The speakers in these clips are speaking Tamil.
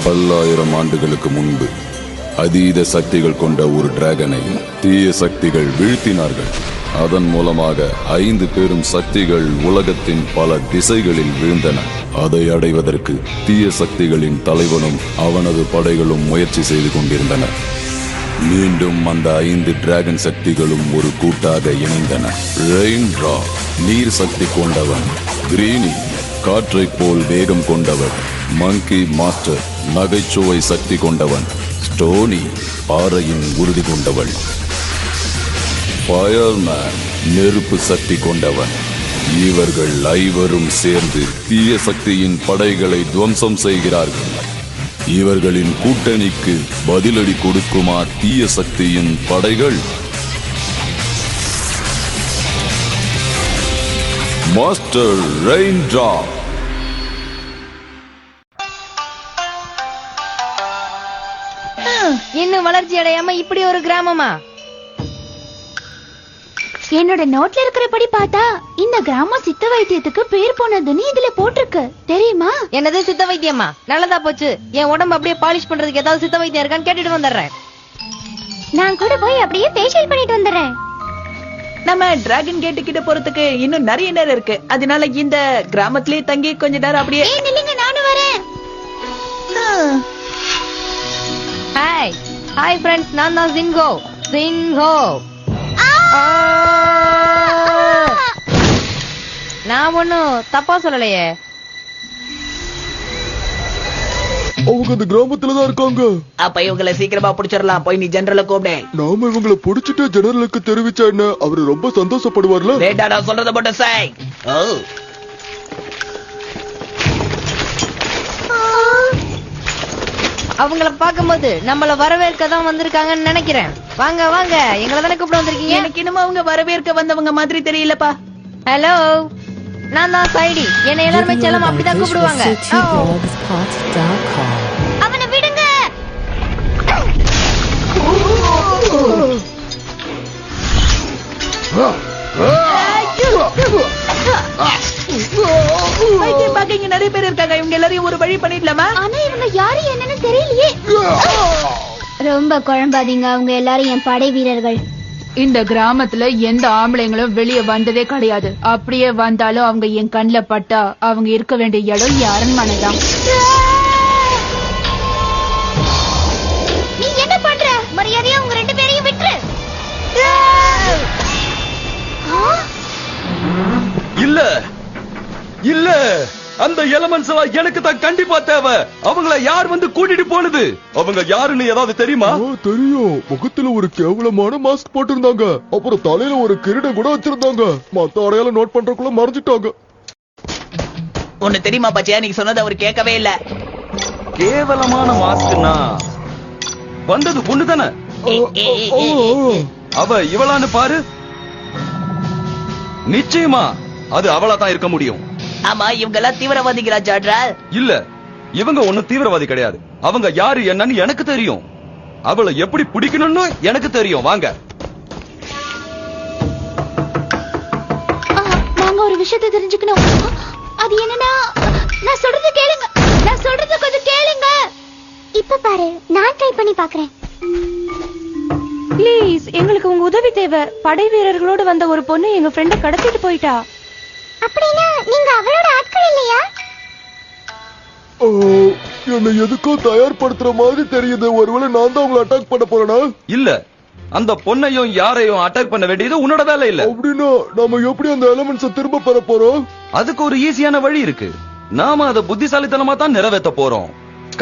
பல்லாயிரம் ஆண்டுகளுக்கு முன்பு அதீத சக்திகள் கொண்ட ஒரு டிராகனை தீய சக்திகள் வீழ்த்தினார்கள். அதன் மூலமாக 5 பெரும் சக்திகள் உலகத்தின் பல திசைகளில் வீழ்ந்தன. அதை அடைவதற்கு தீய சக்திகளின் தலைவனும் அவனது படைகளும் முயற்சி செய்து கொண்டிருந்தனர். மீண்டும் அந்த 5 டிராகன் சக்திகளும் ஒரு கூட்டாக இணைந்தன. ரெயின் டிரா நீர் சக்தி கொண்டவன், கிரீனி காற்றை போல் வேகம் கொண்டவன், மங்கி மாஸ்டர் நகைச்சுவை சக்தி கொண்டவன், ஸ்டோனி பாறையின் உறுதி கொண்டவள், ஃபயர்மேன் நெருப்பு சக்தி கொண்டவன். இவர்கள் ஐவரும் சேர்ந்து தீய சக்தியின் படைகளை துவம்சம் செய்கிறார்கள். இவர்களின் கூட்டணிக்கு பதிலடி கொடுக்குமா தீய சக்தியின் படைகள்? Master rain drop. இன்னும் வளர்ச்சி அடையாம இப்படி ஒரு கிராமமா? என்னோட நோட்ல இருக்கிறபடி பார்த்தா இந்த கிராமம் சித்த வைத்தியத்துக்கு பேர் போனதுன்னு இதுல போட்டிருக்கு, தெரியுமா? என்னது சித்த வைத்தியமா? நல்லதா போச்சு. என் உடம்பு அப்படியே பாலிஷ் பண்றதுக்கு ஏதாவது சித்த வைத்தியம் இருக்கான்னு கேட்டுட்டு வந்துடுறேன். நான் கூட போய் அப்படியே ஃபேஷியல் பண்ணிட்டு வந்துடுறேன். நம்ம டிராகன் கேட்டு கிட்ட போறதுக்கு இன்னும் நிறைய நேரம் இருக்கு. அதனால இந்த கிராமத்திலேயே தங்கி கொஞ்ச நேரம் அப்படியே. நில்லுங்க, நானும் வரேன். ஹாய் ஹாய் ஃப்ரெண்ட்ஸ், நான் தான் சின்ஹோ. சின்ஹோ நான் ஒன்னும் தப்பா சொல்லலையே. அவங்க அந்த கிராமத்துலதான் இருக்காங்க. அப்ப இவங்களை சீக்கிரமா பிடிச்சிடலாம். போய் நீ ஜெனரல கூப்பிடு. நாம இவங்களை பிடிச்சிட்டு ஜெனரலுக்கு தெரிவிச்சா என்ன, அவரு ரொம்ப சந்தோஷப்படுவார்ல. வேண்டாடா, சொல்றத மட்டும் செய். அவங்கள பாக்கும்போது நம்மள வரவேற்க தான் வந்திருக்காங்கன்னு நினைக்கிறேன். வாங்க வாங்க, எங்களை தானே கூப்பிட வந்திருக்கீங்க. எனக்கு இன்னும் அவங்க வரவேற்க வந்தவங்க மாதிரி தெரியலப்பா. ஹலோ, நான் தான் சைடி. என்னை எல்லாருமே செல்லம் அப்படிதான் கூப்பிடுவாங்க. அவனை விடுங்க. இங்க நிறைய பேர் இருக்காங்க. இவங்க எல்லாரையும் ஒரு வழி பண்ணிடலாமா? ஆனா இவங்க யாரு என்னன்னு தெரியலையே. ரொம்ப குழம்பாதீங்க, அவங்க எல்லாரும் என் படை வீரர்கள். இந்த கிராமத்துல எந்த ஆம்பளைங்களும் வெளியே வந்ததே கிடையாது. அப்படியே வந்தாலும் அவங்க என் கண்ணுல பட்டா அவங்க இருக்க வேண்டிய இடம் அரண்மனை தான். நீ என்ன பண்ற? மரியாதையா உங்க 2 பேரையும் விட்டுரு. இல்ல இல்ல, அந்த எலமெண்ட்ஸ் எல்லாம் எனக்கு தான் கண்டிப்பா தேவை. அவங்கள யார் வந்து கூட்டிட்டு போனது? அவங்க யாருன்னு ஏதாவது தெரியுமா? தெரியும். முகத்துல ஒரு கேவலமான மாஸ்க் போட்டிருந்தாங்க. அப்புறம் தலையில ஒரு கிரீடம் கூட வச்சிருந்தாங்க. மத்த அடையாளம் நோட் பண்றதுக்குள்ள மறைஞ்சிட்டாங்க. ஒண்ணு தெரியுமா பச்சையா, நீ சொன்னது அவர் கேட்கவே இல்ல. கேவலமான மாஸ்க்னா வந்தது பொண்ணு தானே. அவ இவளான்னு பாரு. நிச்சயமா அது அவளா தான் இருக்க முடியும். ஆமா, இவங்க எல்லாம் தீவிரவாதிகளா ஜாட்ரா? இல்ல, இவங்க ஒண்ணும் தீவிரவாதி கிடையாது. அவங்க யாரு என்னன்னு எனக்கு தெரியும். அவளை எப்படி பிடிக்கணும்னு எனக்கு தெரியும். வாங்க. நாங்க ஒரு விஷயத்தை தெரிஞ்சுக்கணும். அது என்னன்னா, நான் சொல்றது கேளுங்க. நான் சொல்றது கொஞ்சம் கேளுங்க. இப்ப பாரு, நான் ட்ரை பண்ணி பாக்குறேன். ப்ளீஸ், எங்களுக்கு உங்க உதவி தேவை. படை வீரர்களோடு வந்த ஒரு பொண்ணு எங்க ஃப்ரெண்ட கடத்திட்டு போயிட்டா. அப்படின்னா நீங்க அவளோட ஆட்கள் இல்லையா? என்ன எதுக்கோ தயார்படுத்துற மாதிரி தெரியுது. ஒருவேளை நான் தான் உங்களை அட்டாக் பண்ண போறேனா? இல்ல, அந்த பொண்ணையும் யாரையும் அட்டாக் பண்ண வேண்டியது உன்னோட வேலை இல்ல. அப்படின்னா நாம எப்படி அந்த எலமெண்ட்ஸ திரும்ப பெற போறோம்? அதுக்கு ஒரு ஈஸியான வழி இருக்கு. நாம அதை புத்திசாலித்தனமா தான் நிறைவேற்ற போறோம்.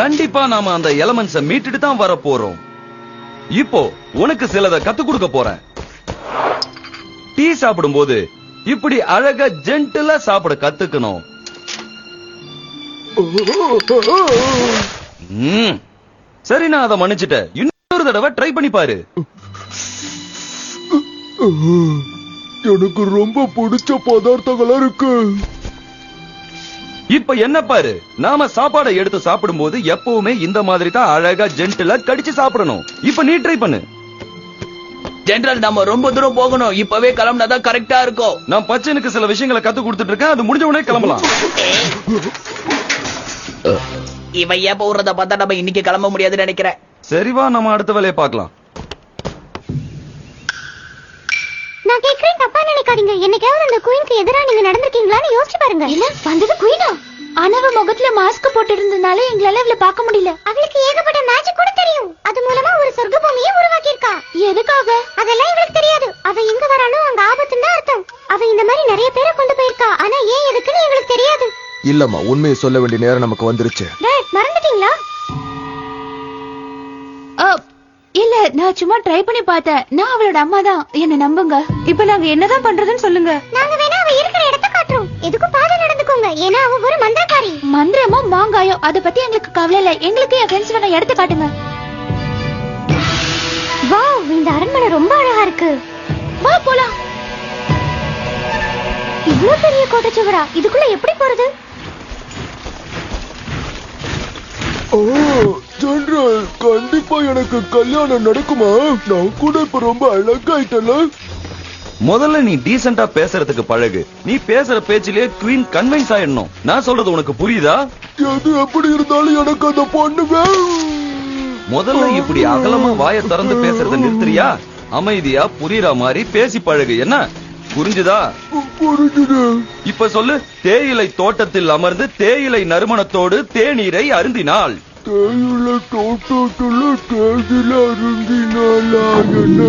கண்டிப்பா நாம அந்த எலமெண்ட்ஸ மீட்டுட்டு தான் வர போறோம். இப்போ உனக்கு சிலதை கத்து கொடுக்க போறேன். டீ சாப்பிடும் போது இப்படி அழகா ஜென்டிலா சாப்பிட கத்துக்கணும். சரி, நான் அதை மன்னிச்சுட்டேன். இன்னொரு தடவை ட்ரை பண்ணி பாரு. எனக்கு ரொம்ப பிடிச்ச பதார்த்தங்களா இருக்கு. இப்ப என்ன பாரு, நாம சாப்பாடை எடுத்து சாப்பிடும் போது எப்பவுமே இந்த மாதிரி தான் அழகா ஜென்டிலா கடிச்சு சாப்பிடணும். இப்ப நீ ட்ரை பண்ணு. ஜெனரல், நம்ம ரொம்ப தூரம் போகணும். இப்பவே கிளம்பினாதான் கரெக்டா இருக்கும். நான் பச்சனுக்கு சில விஷயங்களை கத்து கொடுத்துட்டு இருக்கேன். அது முடிஞ்ச உடனே கிளம்பலாம். இவன் ஏன் போறத பார்த்தா நம்ம இன்னைக்கு கிளம்ப முடியாதுன்னு நினைக்கிறேன். சரிவா, நம்ம அடுத்த வேலையை பார்க்கலாம். நான் கேக்குறேன், தப்பா நினைக்காதீங்க. என்னைக்காவது அந்த குயினுக்கு எதிரா நீங்க நடந்திருக்கீங்களான்னு யோசிச்சு பாருங்க. இல்ல, வந்தது குயினா. ஆனா அவ முகத்துல மாஸ்க் போட்டு இருந்ததுனால எங்களால அவளை பார்க்க முடியல. அவளுக்கு ஏகப்பட்ட மேஜிக் கூட தெரியும். அது மூலமா ஒரு சொர்க்க பூமியை உருவாக்கி இருக்கா. எதுக்காக அதெல்லாம் எங்களுக்கு தெரியாது. அவ எங்க வரானோ அங்க ஆபத்துன்னு தான் அர்த்தம். அவ இந்த மாதிரி நிறைய பேரை கொண்டு போயிருக்கா. ஆனா ஏன் எதுக்குன்னு எங்களுக்கு தெரியாது. இல்லம்மா, உண்மையை சொல்ல வேண்டிய நேரம் நமக்கு வந்துருச்சு. டேட், மறந்துட்டீங்களா? இல்ல, நான் சும்மா ட்ரை பண்ணி பார்த்தேன். நான் அவளோட அம்மா தான், என்ன நம்புங்க. இப்ப நாங்க என்னதான் பண்றதுன்னு சொல்லுங்க. நாங்க வேணா அவ இருக்கிற இடத்தை காட்டுறோம். எதுக்கும் பாதை நடந்துக்கோங்க. ஏன்னா அவ ஒரு மந்திரக்காரி. மந்திரமோ மாங்காயோ அத பத்தி எங்களுக்கு கவலை இல்ல. எங்களுக்கு என் ஃப்ரெண்ட்ஸ் வேணா இடத்தை காட்டுங்க. வாவ், இந்த அரண்மனை ரொம்ப அழகா இருக்கு. வா போலாம். இவ்ளோ பெரிய கோட்டை சுவரா? இதுக்குள்ள எப்படி போறது? ஓ ஜெனரல், கண்டிப்பா எனக்கு கல்யாணம் நடக்குமா? நான் கூட இப்ப ரொம்ப அழகாயிட்டல. முதல்ல நீ டீசெண்டா பேசுறதுக்கு பழகு. நீ பேசுற பேச்சிலே குவீன் கன்வின்ஸ் ஆயிடணும். நான் சொல்றது உனக்கு புரியுதா? எது எப்படி இருந்தாலும் எனக்கு அந்த பொண்ணு வேணும். முதல்ல இப்படி அகலமா வாயை திறந்து பேசுறத நிறுத்துறியா? அமைதியா புரியுற மாதிரி பேசி பழகு. என்ன புரிஞ்சுதா? புரிஞ்சுது. இப்ப சொல்லு. தேயிலை தோட்டத்தில் அமர்ந்து தேயிலை நறுமணத்தோடு தேநீரை அருந்தினாள். தேயிலை தோட்டத்துல தேயில அருந்தினாளா? என்ன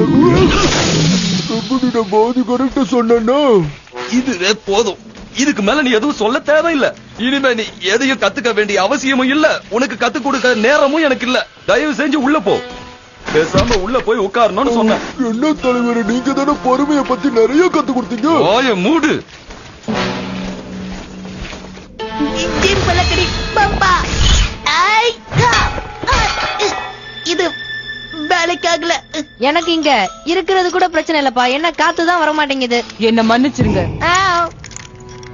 எப்படி நான் பாதி கரெக்டா சொன்னா? இதுவே போதும். இதுக்கு மேல நீ எதுவும் சொல்ல தேவையில்லை. இனிமே நீ எதையும் கத்துக்க வேண்டிய அவசியமும் இல்ல. உனக்கு கத்து கொடுக்க நேரமும் எனக்கு இல்ல. தயவு செஞ்சு உள்ள போ. பேசாம உள்ள போய் உட்காரணும்னு சொன்னேன். என்ன தலைவர், நீங்க தானே பொறுமையை பத்தி நிறைய கத்து கொடுத்தீங்க. வாய மூடு. இன்ஜின் பலக்கடி பம்பா. ஐ, இது வேலைக்காகல. எனக்கு இங்க இருக்கிறது கூட பிரச்சனை இல்லப்பா. என்ன காத்துதான் வர மாட்டேங்குது. என்ன மன்னிச்சிருங்க.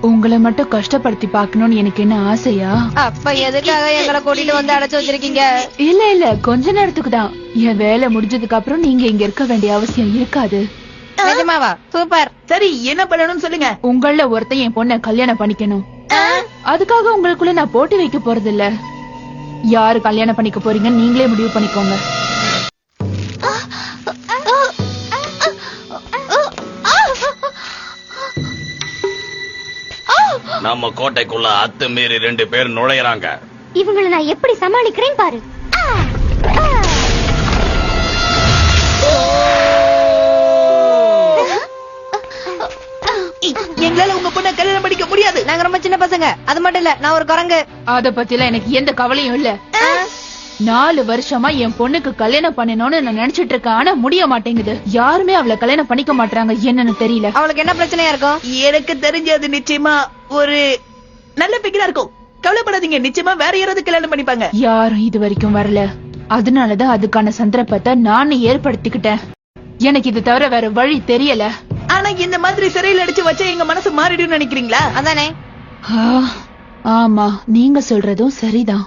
உங்களை மட்டும் கஷ்டப்படுத்தி பார்க்கணும்னு எனக்கு என்ன ஆசையா? அப்ப எதுக்காக எங்களை கூட்டிட்டு வந்து அடைச்சு வச்சிருக்கீங்க? இல்ல இல்ல, கொஞ்ச நேரத்துக்கு தான். என் வேலை முடிஞ்சதுக்கு அப்புறம் நீங்க இங்க இருக்க வேண்டிய அவசியம் இருக்காது. நிஜமாவா? சூப்பர். சரி, என்ன பண்ணணும்னு சொல்லுங்க. உங்கள ஒருத்தன் என் பொண்ணை கல்யாணம் பண்ணிக்கணும். அதுக்காக உங்களுக்குள்ள நான் போட்டி வைக்க போறது இல்ல. யாரு கல்யாணம் பண்ணிக்க போறீங்க நீங்களே முடிவு பண்ணிக்கோங்க. நம்ம கோட்டைக்குள்ள அத்துமீறி 2 பேர் நுழையறாங்க. இவங்களை நான் எப்படி சமாளிக்கிறேன் பாரு. எங்களால உங்க பொண்ணை கல்யாணம் பண்ணிக்க முடியாது. நாங்க ரொம்ப சின்ன பசங்க. அது மட்டும் இல்ல, நான் ஒரு குரங்கு. அத பத்திலாம் எனக்கு எந்த கவலையும் இல்ல. 4 வருஷமா என் பொண்ணுக்கு கல்யாணம் பண்ணணும்னு நான் நினைச்சிட்டு இருக்கேன். ஆனா முடிய மாட்டேங்குது. யாருமே அவளை கல்யாணம் பண்ணிக்க மாட்டாங்க. என்னன்னு தெரியல. அவளுக்கு என்ன பிரச்சனையா இருக்கும்? எனக்கு தெரிஞ்சது நிச்சயமா ஒரு நல்ல பிக்கலா இருக்கும். கவலைப்படாதீங்க, நிச்சயமா வேற யாராவது கல்யாணம் பண்ணிப்பாங்க. யாரும் இது வரைக்கும் வரல. அதனாலதான் அதுக்கான சந்தர்ப்பத்தை நானும் ஏற்படுத்திக்கிட்டேன். எனக்கு இது தவிர வேற வழி தெரியல. ஆனா இந்த மாதிரி சிறையில் அடிச்சு வச்சா எங்க மனசு மாறிடும் நினைக்கிறீங்களா? அதானே. ஆமா, நீங்க சொல்றதும் சரிதான்.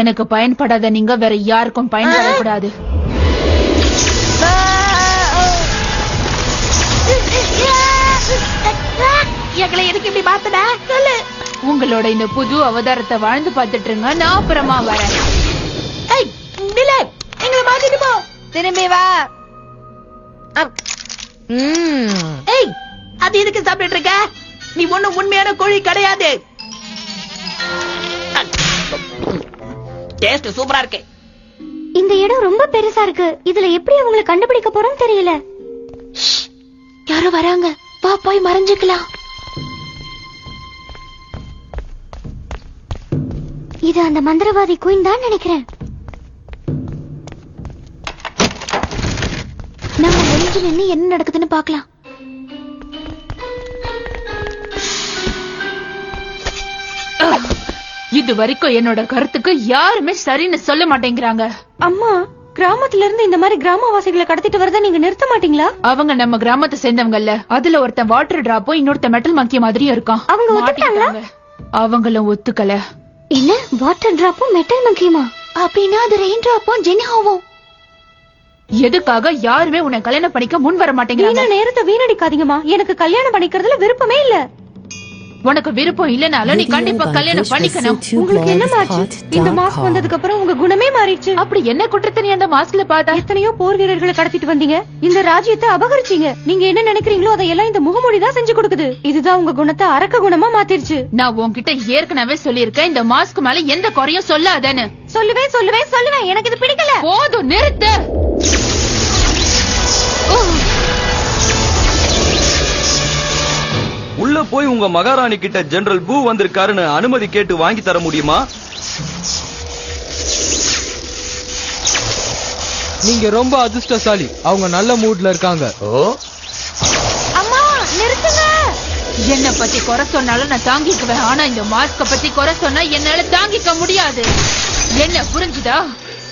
எனக்கு பயன்படாத நீங்க வேற யாருக்கும் பயன்படக்கூடாது. எங்களை எதுக்கு இப்படி பார்த்தடா? சொல்லு. உங்களோட இந்த புது அவதாரத்தை வாழ்ந்து பார்த்துட்டு இருங்க. நான் அப்புறமா வரேன். ஏய், நில, எங்களை மாத்திட்டு போ. திரும்பி வா. ஏய், அது எதுக்கு சாப்பிட்டு இருக்க? நீ ஒண்ணும் உண்மையான கோழி கிடையாது. டேஸ்ட் சூப்பரா இருக்கு. இந்த இடம் ரொம்ப பெருசா இருக்கு. இதுல எப்படி அவங்களை கண்டுபிடிக்க போறோம் தெரியல. யாரோ வராங்க. வா போய் மறைஞ்சுக்கலாம். இது அந்த மந்திரவாதி குயின் தான் நினைக்கிறேன். நம்ம ஒளிஞ்சு நின்னு என்ன நடக்குதுன்னு பாக்கலாம். இது வரைக்கும் என்னோட கருத்துக்கு யாருமே சரின்னு சொல்ல மாட்டேங்கிறாங்க. அம்மா, கிராமத்துல இருந்து இந்த மாதிரி கிராமவாசிகளை கடத்திட்டு வரத நீங்க நிறுத்த மாட்டீங்களா? அவங்க நம்ம கிராமத்தை சேர்ந்தவங்கல்ல. அதுல ஒருத்தன் வாட்டர் டிராப்பும் இன்னொருத்த மெட்டல் மங்கிய மாதிரியும் இருக்கான். அவங்க ஒத்துக்கிட்டாங்களா? அவங்களும் ஒத்துக்கல. என்ன, வாட்டர் டிராப்பும் மெட்டல் மங்கியமா? அப்படின்னா அது ரெயின் டிராப்பும் ஜெனிஹாவும். எதுக்காக யாருமே உன்னை கல்யாணம் பண்ணிக்க முன் வர மாட்டேங்கிறாங்க? நேரத்தை வீணடிக்காதீங்கம்மா. எனக்கு கல்யாணம் பண்ணிக்கிறதுல விருப்பமே இல்ல. உனக்கு விருப்பம் இல்லனாலும் நீ கண்டிப்பா கல்யாணம் பண்ணிக்கணும். உங்களுக்கு என்ன மாச்சு? இந்த மாஸ்க் வந்ததுக்கு அப்புறம் உங்க குணமே மாறிடுச்சு. அப்படி என்ன குற்றத்தை நீ அந்த மாஸ்க்ல பார்த்தா? எத்தனையோ போர் வீரர்களை கடத்திட்டு வந்தீங்க, இந்த ராஜ்யத்தை அபகரிச்சீங்க. நீங்க என்ன நினைக்கிறீங்களோ அதையெல்லாம் இந்த முகமூடி தான் செஞ்சு கொடுக்குது. இதுதான் உங்க குணத்தை அரக்க குணமா மாத்திருச்சு. நான் உன்கிட்ட ஏற்கனவே சொல்லியிருக்கேன், இந்த மாஸ்க் மேல எந்த குறையும் சொல்லாதேன்னு. சொல்லுவேன். எனக்கு இது பிடிக்கல. போதும், நிறுத்து. உள்ள போய் உங்க மகாராணி கிட்ட ஜெனரல் பூ வந்திருக்காருன்னு அனுமதி கேட்டு வாங்கி தர முடியுமா? நீங்க ரொம்ப அதிர்ஷ்டசாலி. அவங்க நல்ல மூட்ல இருக்காங்க. அம்மா நிறுத்துங்க. என்ன பத்தி குறை சொன்னாலும் நான் தாங்கிக்குவேன், ஆனா இந்த மாஸ்க பத்தி குறை சொன்னா என்னால தாங்கிக்க முடியாது. என்ன புரிஞ்சுதா?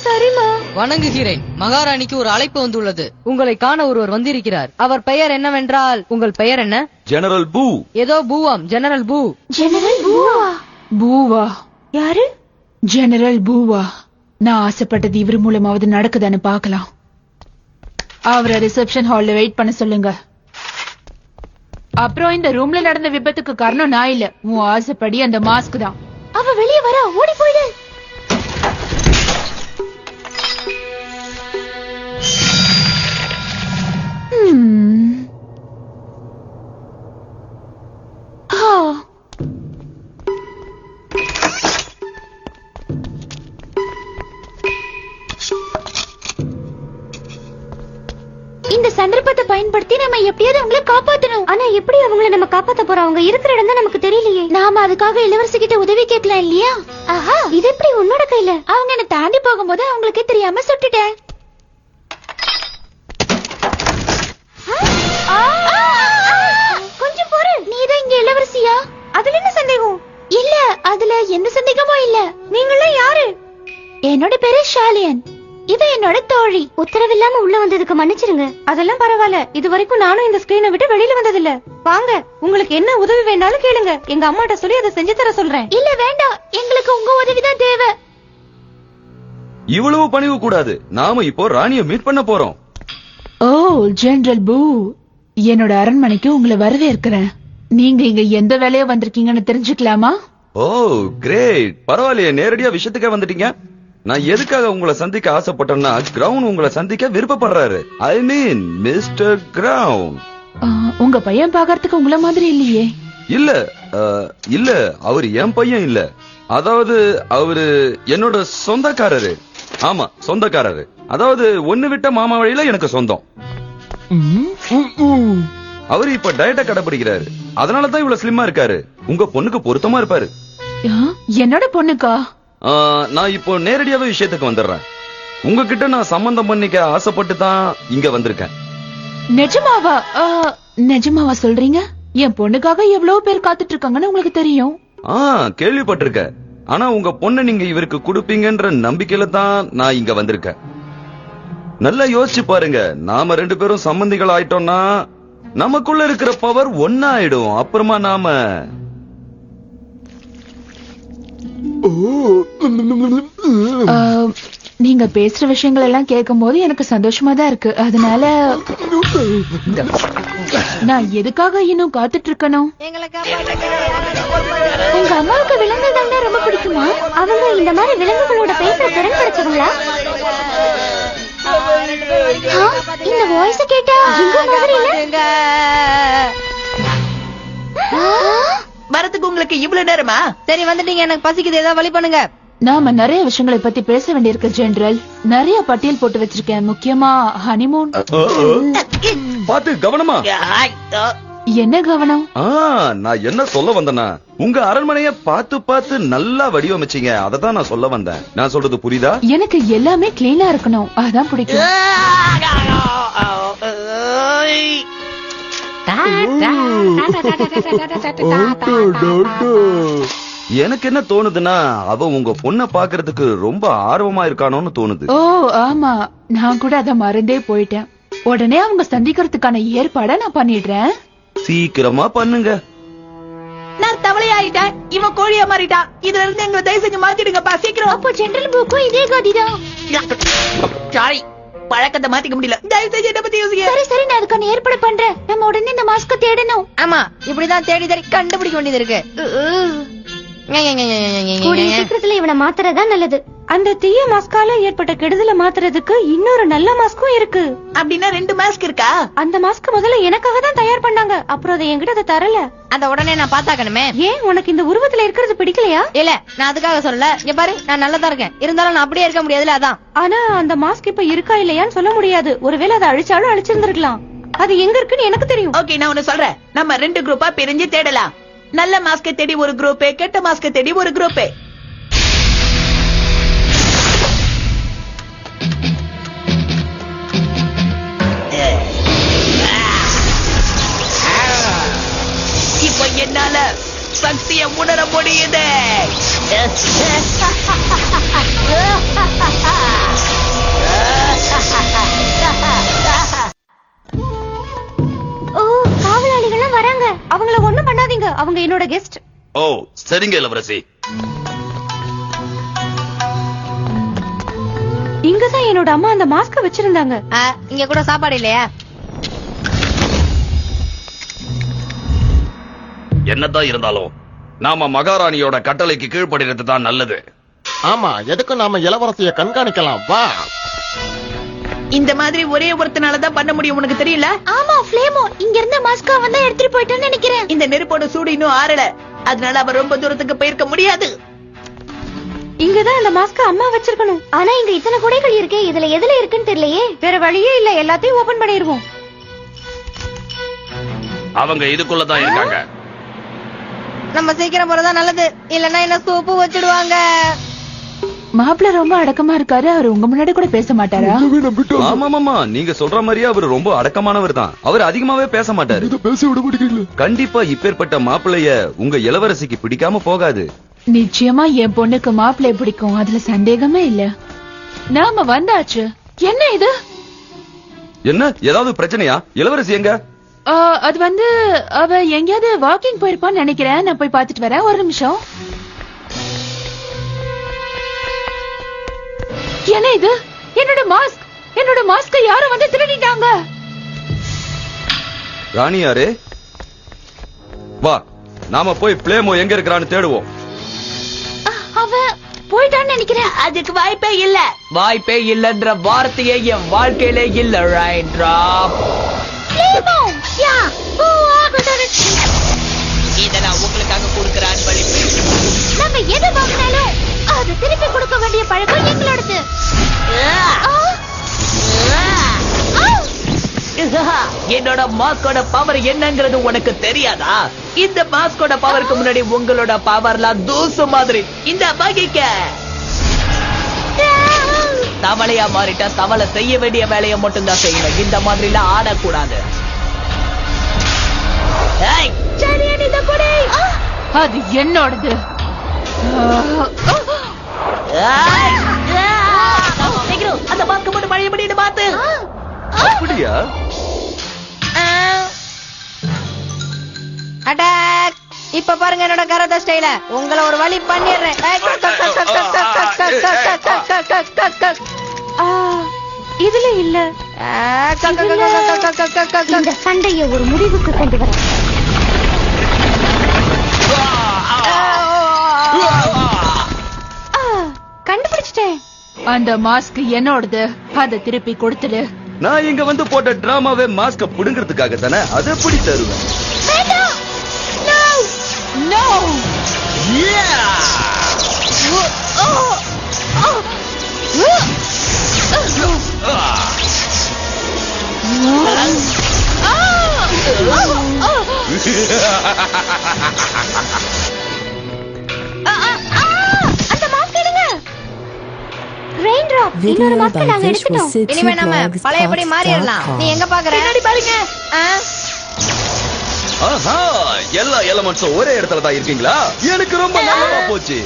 சரிம்மா. வணங்குகிறேன். மகாராணிக்கு ஒரு அழைப்பு வந்துள்ளது. உங்களை காண ஒருவர் வந்திருக்கிறார். அவர் பெயர் என்னவென்றால், உங்கள் பெயர் என்ன? ஜெனரல் பூ. ஏதோ பூவாம். ஜெனரல் பூ. ஜெனரல் பூவா? பூவா? யாரு? ஜெனரல் பூவா. நான் ஆசைப்பட்டது இவர் மூலமாவது நடக்குதான்னு பாக்கலாம். அவரை ரிசப்ஷன் ஹால்ல வெயிட் பண்ண சொல்லுங்க. அப்புறம் இந்த ரூம்ல நடந்த விபத்துக்கு காரணம் நான் இல்ல, உன் ஆசைப்படி அந்த மாஸ்க் தான். அவ வெளியே வர, ஓடி போயிடு. இந்த சந்தர்ப்பத்தை பயன்படுத்தி நம்ம எப்படியாவது அவங்கள காப்பாத்தணும். ஆனா எப்படி அவங்கள நம்ம காப்பாத்த போறோம்? அவங்க இருக்கிற இடம் தான் நமக்கு தெரியலையே. நாம அதுக்காக இளவரசி கிட்ட உதவி கேட்கலாம் இல்லையா? ஆஹா, இது எப்படி உன்னோட கையில? அவங்க என்ன தாண்டி போகும்போது அவங்களுக்கே தெரியாம சுட்டுட்டேன். கொஞ்சம் பொறு. நீதான் இங்க இளவரசியா? அதுல என்ன சந்தேகம்? இல்ல, அதுல எந்த சந்தேகமும் இல்ல. நீங்களாம் யாரு? என்னோட பேரு ஷாலியன். இவ என்னோட தோழி. உத்தரவில்லாம உள்ள வந்ததுக்கு மன்னிச்சிருங்க. அதெல்லாம் பரவாயில்ல. இது வரைக்கும் நானும் இந்த ஸ்கிரீனை விட்டு வெளியில வந்ததில்ல. வாங்க, உங்களுக்கு என்ன உதவி வேணாலும் கேளுங்க. எங்க அம்மாட்ட சொல்லி அதை செஞ்சு தர சொல்றேன். இல்ல வேண்டாம், எங்களுக்கு உங்க உதவிதான் தேவை. இவ்வளவு பணிவு கூடாது. நாம இப்போ ராணிய மீட் பண்ண போறோம். ஓ, ஜெனரல் பூ, என்னோட அரண்மனைக்கு உங்களை வரவேற்கிறேன். நீங்க இங்க எந்த வேலையா வந்திருக்கீங்கன்னு தெரிஞ்சுக்கலாமா? ஓ கிரேட். பரவாயில்லையே, நேரடியா விஷயத்துக்கே வந்துட்டீங்க. நான் எதுக்காக உங்களை சந்திக்க ஆசைப்பட்டேன்னா, கிரவுன் உங்களை சந்திக்க விருப்பப்படுறாரு. ஐ மீன் மிஸ்டர் கிரவுன். உங்க பையன் பாக்கறதுக்கு உங்கள மாதிரி இல்லையே. இல்ல அவர் என் பையன் இல்ல. அதாவது அவரு என்னோட சொந்தக்காரரு. ஆமா, சொந்தக்காரரு. அதாவது ஒண்ணு விட்ட மாமா வழியில எனக்கு சொந்தம். அவரு இப்ப டயட்டை கடைபிடிக்கிறாரு. அதனாலதான் இவ்வளவு ஸ்லிம்மா இருக்காரு. உங்க பொண்ணுக்கு பொருத்தமா இருப்பாரு. என்னோட பொண்ணுக்கா? நான் இப்போ நேரடியாவே விஷயத்துக்கு வந்துடுறேன். உங்ககிட்ட நான் சம்பந்தம் பண்ணிக்க ஆசைப்பட்டு தான் இங்க வந்திருக்கேன். நிஜமாவா? நிஜமாவா சொல்றீங்க? என் பொண்ணுக்காக எவ்வளவு பேர் காத்துட்டு இருக்காங்கன்னு உங்களுக்கு தெரியும். கேள்விப்பட்டிருக்க. ஆனா உங்க பொண்ணை நீங்க இவருக்கு கொடுப்பீங்கன்ற நம்பிக்கையில தான் நான் இங்க வந்திருக்கேன். நல்லா யோசிச்சு பாருங்க. நாம 2 பேரும் சம்பந்திகள் ஆயிட்டோம்னா நமக்குள்ள இருக்கிற பவர் ஒன்னா ஆயிடும். அப்புறமா நாம நீங்க பேசுற விஷயங்கள் எல்லாம் கேட்கும் போது எனக்கு சந்தோஷமா தான் இருக்கு. அதனால நான் எதுக்காக இன்னும் காத்துட்டு இருக்கணும்? உங்க அம்மாவுக்கு விலங்குகள் தான் ரொம்ப பிடிக்குமா? அவங்க இந்த மாதிரி விலங்குகளோட பேசுற திறன் கிடைச்சவங்களா? இந்த வாய்ஸ் கேட்டா வரதுக்கு உங்களுக்கு இவ்வளவு நேரமா? சரி, வந்துட்டீங்க. எனக்கு பசிக்குது, ஏதாவது வழி பண்ணுங்க. நாம நிறைய விஷயங்களை பத்தி பேச வேண்டியிருக்கு ஜெனரல். நிறைய பட்டியல் போட்டு வச்சிருக்கேன். முக்கியமா ஹனிமூன். பாத்து கவனமா. என்ன கவனம்? நான் என்ன சொல்ல வந்தேன்னா, உங்க அரண்மனைய பார்த்து பார்த்து நல்லா வடிவமைச்சீங்க. அததான் நான் சொல்ல வந்தேன். நான் சொல்றது புரியுதா? எனக்கு எல்லாமே கிளீனா இருக்கணும், அதான் பிடிக்கும். எனக்கு என்ன தோணுதுன்னா, அவ உங்க பொண்ண பாக்குறதுக்கு ரொம்ப ஆர்வமா இருக்கானோன்னு தோணுது. ஓ ஆமா, நான் கூட அத மறந்தே போயிட்டேன். உடனே அவங்க சந்திக்கிறதுக்கான ஏற்பாட நான் பண்ணிடுறேன். சீக்கிரமா பண்ணுங்க. நான் தவளையாயிட்டேன், இவன் கோழியா மாறிட்டா. இதுல இருந்து எங்களை தயவு செஞ்சு மாத்திடுங்கப்பா, சீக்கிரம். அப்போ ஜெனரல் பூக்கும் இதே கதிதான். சாரி, பழக்கத்தை மாத்திக்க முடியல. தயவு செஞ்சு என்ன பத்தி யோசிங்க. சரி சரி, நான் அதுக்கான ஏற்பாடு பண்றேன். நம்ம உடனே இந்த மாஸ்க தேடணும். ஆமா, இப்படிதான் தேடி தேடி கண்டுபிடிக்க வேண்டியது இருக்கு. கூடிய சீக்கிரத்துல இவனை மாத்துறதா நல்லது. அந்த தீய மாஸ்கால ஏற்பட்ட கெடுதலை மாத்துறதுக்கு இன்னொரு நல்ல மாஸ்கும் இருக்கு. அப்படின்னா 2 மாஸ்க் இருக்கா? அந்த மாஸ்க் முதல்ல எனக்காக தான் தயார் பண்ணாங்க. அப்புறம் அதை என்கிட்ட அதை தரல. அத உடனே நான் பாத்தாக்கணுமே. ஏன் உனக்கு இந்த உருவத்துல இருக்கிறது பிடிக்கலையா? இல்ல, நான் அதுக்காக சொல்லல. இங்க பாரு, நான் நல்லதா இருக்கேன். இருந்தாலும் நான் அப்படியே இருக்க முடியாதுல, அதான். ஆனா அந்த மாஸ்க் இப்ப இருக்கா இல்லையான்னு சொல்ல முடியாது. ஒருவேளை அதை அழிச்சாலும் அழிச்சிருந்திருக்கலாம். அது எங்க இருக்குன்னு எனக்கு தெரியும். ஓகே, நான் ஒன்னு சொல்றேன். நம்ம 2 குரூப்பா பிரிஞ்சு தேடலாம். நல்ல மாஸ்க தேடி ஒரு குரூப், கெட்ட மாஸ்க தேடி ஒரு குரூப். இப்ப என்னால சக்தியை உணர முடியுது. ஓ, காவலாளிகள் வராங்க. அவங்கள ஒண்ணும் பண்ணாதீங்க. அவங்க என்னோட கெஸ்ட். ஓ சரிங்க இளவரசி. இங்கதான் என்னோட அம்மா அந்த மாஸ்க வச்சிருந்தாங்க. இங்க கூட சாப்பாடு இல்லையா? என்னதான் இருந்தாலும் நாம மகாராணியோட கட்டளைக்கு கீழ்ப்படிறது தான் நல்லது. ஆமா, எதுக்கு நாம இளவரசிய கண்காணிக்கலாம். வா. இந்த மாதிரி ஒரே ஒருத்தனாலதான் பண்ண முடியும், உனக்கு தெரியல? ஆமா, ஃப்ளேமோ இங்க இருந்த மாஸ்க அவன் தான் எடுத்துட்டு போயிட்டான்னு நினைக்கிறேன். இந்த நெருப்போட சூடு இன்னும் ஆறல, அதனால அவன் ரொம்ப தூரத்துக்கு போயிருக்க முடியாது. இங்கதான் அந்த மாஸ்க அம்மா வச்சிருக்கணும். ஆனா இங்க இத்தனை குடைகள் இருக்கே, இதுல எதுல இருக்குன்னு தெரியலையே. வேற வழியே இல்ல, எல்லாத்தையும் ஓபன் பண்ணிருவோம். அவங்க இதுக்குள்ளதான் இருக்காங்க. நம்ம சீக்கிரம் போறதா நல்லது, இல்லன்னா என்ன சூப்பு வச்சிடுவாங்க. மாப்பிள்ள ரொம்ப அடக்கமா இருக்காரு. அவர் உங்க முன்னாடி கூட பேச மாட்டாரா? ஆமாமாமா, நீங்க சொல்ற மாதிரியே அவர் ரொம்ப அடக்கமானவர் தான். அவர் அதிகமாவே பேச மாட்டாரு. பேச விட மாட்டேங்கிறீங்களா? கண்டிப்பா இப்பேற்பட்ட மாப்பிள்ளைய உங்க இளவரசிக்கு பிடிக்காம போகாது. நிச்சயமா என் பொண்ணுக்கு மாப்பிள்ளை பிடிக்கும், அதுல சந்தேகமே இல்ல. நாம வந்தாச்சு. என்ன இது? என்ன, ஏதாவது பிரச்சனையா? இளவரசி எங்க? அது வந்து அவ எங்கேயாவது வாக்கிங் போயிருப்பான்னு நினைக்கிறேன். நான் போய் பாத்துட்டு வரேன், ஒரு நிமிஷம். என்ன இது? என்னோட மாஸ்க், என்னோட மாஸ்க யாரும் வந்து திருடிட்டாங்க. ராணியாரே, வா, நாம போய் பிளேமோ எங்க இருக்கிறான்னு தேடுவோம். அவன் போயிட்டான்னு நினைக்கிறேன். அதுக்கு வாய்ப்பே இல்ல. வாய்ப்பே இல்லன்ற வார்த்தையே என் வாழ்க்கையிலே இல்ல. Right drop. இத நான் உங்களுக்காக கொடுக்கிற அன்பளிப்பு. நம்ம எது வாங்கினாலும் அது திருப்பி கொடுக்க வேண்டிய பழக்கம் எங்களோடது. என்னோட மாஸ்கோட பவர் என்னங்கிறது உனக்கு தெரியாதா? இந்த மாஸ்கோட பவருக்கு முன்னாடி உங்களோட பவர்லாம் தூசு மாதிரி. இந்த வகிக்க தவளையா மாறிட்டா தவளை செய்ய வேண்டிய வேலையை மட்டும் தான் செய்யணும். இந்த மாதிரி எல்லாம் ஆடக்கூடாது. அது என்னோடது. அந்த மாஸ்க் மட்டும் பழைய பண்ணி பார்த்து. அப்படியா? அட்டாக்! இப்ப பாருங்க என்னோட கராத்தே ஸ்டைல. உங்களை ஒரு வழி பண்ணிடுறேன். இதுல இல்ல. இந்த சண்டையை ஒரு முடிவுக்கு கொண்டு வர. கண்டுபிடிச்சிட்டேன். அந்த மாஸ்க் என்னோடது. அதை திருப்பி கொடுத்துடு. நான் இங்க வந்து போட்ட டிராமாவே மாஸ்க புடுங்கிறதுக்காக தானே. அதை எப்படி தருவேன்? No! அந்த மாஸ்க் எடுங்க. Rain drop. இன்னொரு மாஸ்க் நாங்க எடுத்துட்டோம். இனிமே நம்ம பழையபடி மாறிடலாம். நீ எங்க பாக்குற? பின்னாடி பாருங்க. ஆஹா, எல்லா எலமெண்ட்ஸும் ஒரே இடத்துல தான் இருக்கீங்களா? எனக்கு ரொம்ப நல்லதா போச்சு.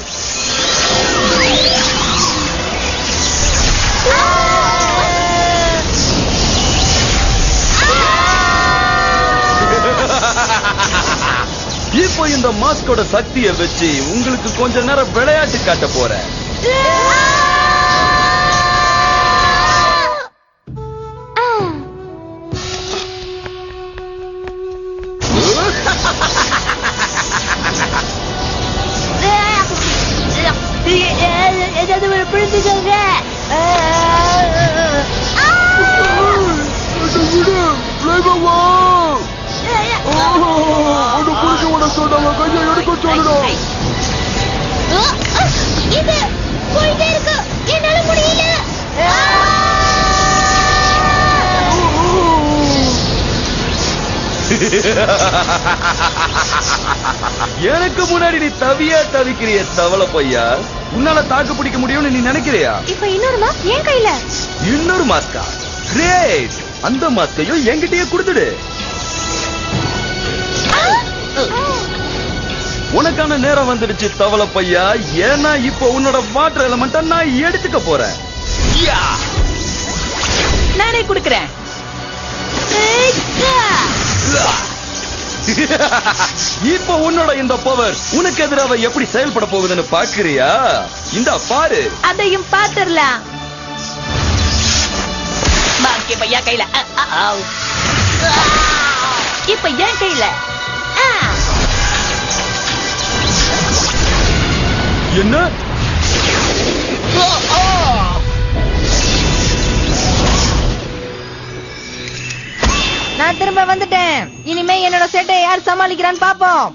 இப்போ இந்த மாஸ்கோட சக்தியை வச்சு உங்களுக்கு கொஞ்ச நேரம் விளையாட்டு காட்ட போறேன். ஏதாவது ஒரு பிடிச்சுக்கோங்க. இது போயிட்டே இருக்கு, என்னால முடியல. எனக்கு முன்னாடி நீ தவியா தவிக்கிறிய தவளை பையா, உன்னால தாக்கு பிடிக்க முடியும்னு நீ நினைக்கிறியா? இப்ப இன்னொரு மாஸ்க் ஏன் கையில? இன்னொரு மாஸ்கா? கிரேட், அந்த மாஸ்கையும் என்கிட்டயே கொடுத்துடு. உனக்கான நேரம் வந்துடுச்சு தவளை பையா, ஏன்னா இப்போ உன்னோட வாட்டர் எலமெண்ட நான் எடுத்துக்க போறேன். நானே குடுக்கிறேன். இப்போ உன்னோட இந்த பவர் உனக்கு எதிராக எப்படி செயல்பட போகுதுன்னு பாக்குறியா? இந்த பாரு. அதையும் பாத்துரலாம். மாஸ்க் இப்ப என் கையில. இப்ப என் கையில. என்ன? நான் திரும்ப வந்துட்டேன். இனிமே என்னோட செட்டை யார் சமாளிக்கிறான்னு பாப்போம்.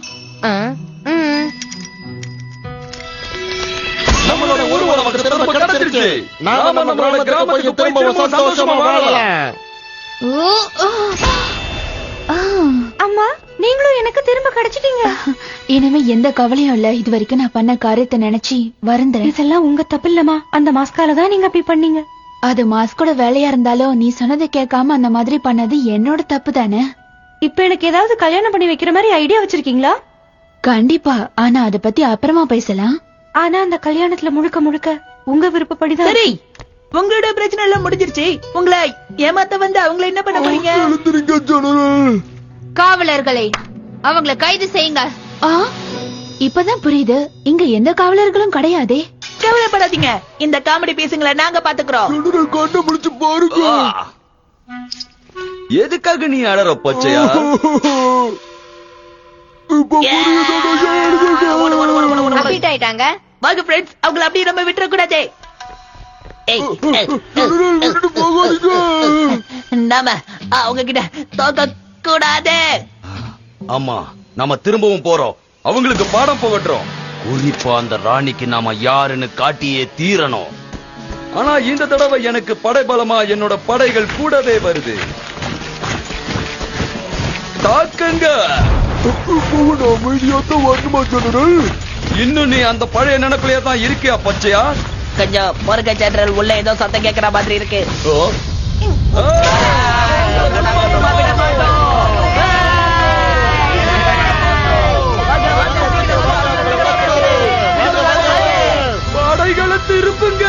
நம்மளோட ஒரு நமக்கு திரும்ப கிடைச்சிருச்சு. நாம நம்மளோட கிராமத்துக்கு போய் திரும்ப சந்தோஷமா வாழலாம். அம்மா, நீங்களும் எனக்கு திரும்ப கிடைச்சிட்டீங்க. இனிமே எந்த கவலையும் இல்ல. இது வரைக்கும் நான் பண்ண காரியத்தை நினைச்சு வருந்துறேன். இதெல்லாம் உங்க தப்பு இல்லம்மா, அந்த மாஸ்கால தான் நீங்க அப்படி பண்ணீங்க. அது மாஸ்கோட வேலையா இருந்தாலும் நீ சொன்னதை கேட்காம அந்த மாதிரி பண்ணது என்னோட தப்பு தானே. இப்ப எனக்கு ஏதாவது கல்யாணம் பண்ணி வைக்கிற மாதிரி ஐடியா வச்சிருக்கீங்களா? கண்டிப்பா, ஆனா அத பத்தி அப்புறமா பேசலாம். ஆனா அந்த கல்யாணத்துல முழுக்க முழுக்க உங்க விருப்பப்படிதான். சரி, உங்களோட பிரச்சனை எல்லாம் முடிஞ்சிருச்சு. உங்களை ஏமாத்த வந்து அவங்கள என்ன பண்ண போறீங்க? காவலர்களே, அவங்கள கைது செய்யுங்க. இப்பதான் புரியுது, இங்க எந்த காவலர்களும் கிடையாதே. கவலைப்படாதீங்க, இந்த காமெடி பீஸுங்களை நாங்க பாத்துக்கிறோம். கண்டுபிடிச்சு பாருங்க. எதுக்காக நீ அழற பச்சையா? அப்டேட் ஆயிட்டாங்க. வாங்க ஃப்ரெண்ட்ஸ், அவங்கள அப்படியே நம்ம விட்டுற கூடாது. நாம அவங்க கிட்ட தோக்க கூடாது. ஆமா, நாம திரும்பவும் போறோம். அவங்களுக்கு பாடம் புகட்டுறோம். குறிப்பா அந்த ராணிக்கு நாம யாருன்னு காட்டியே தீரணும். ஆனா இந்த தடவை எனக்கு படைபலமா என்னோட படைகள் கூடவே வருது. தாக்குங்க. அமைதியாத்தான் வரணுமா ஜெனரல்? இன்னும் நீ அந்த பழைய நினைப்பிலேயே தான் இருக்கியா பச்சையா? கொஞ்சம் முருக ஜெனரல் உள்ள ஏதோ சத்தம் கேட்கிற மாதிரி இருக்கு. படைகளை திருப்புங்க.